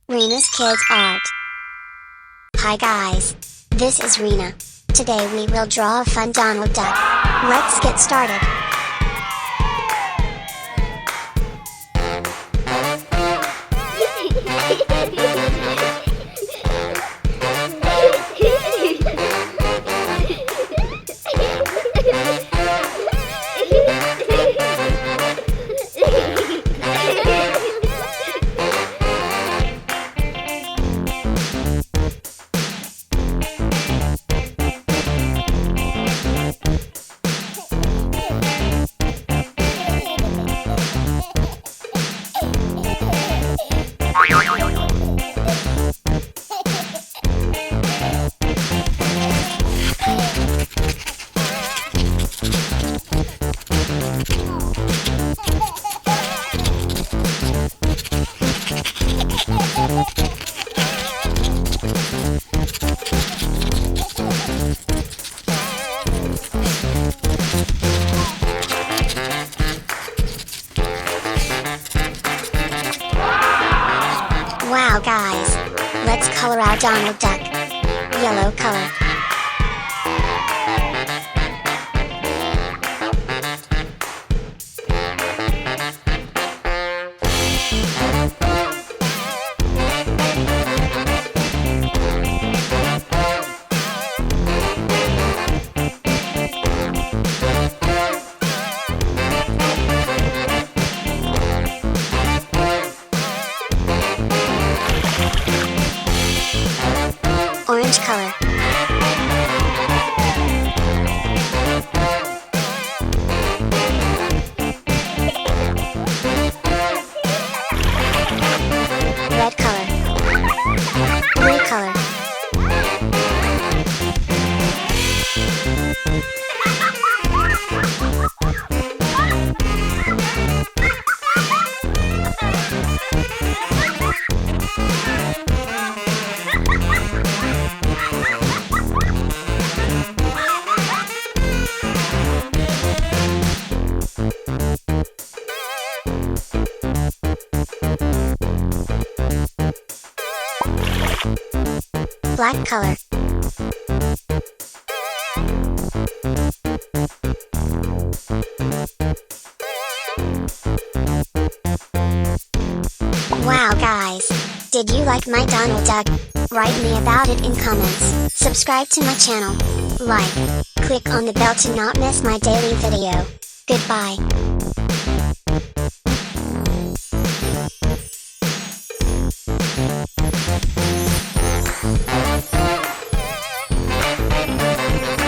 Rina's Kids Art. Hi guys. This is Rina. Today we will draw a fun Donald Duck. Let's get started. Wow guys! Let's color our Donald Duck. Yellow color. Orange color. Red color. Blue color. Black color. Wow guys! Did you like my Donald Duck? Write me about it in comments. Subscribe to my channel. Like. Click on the bell to not miss my daily video. Goodbye.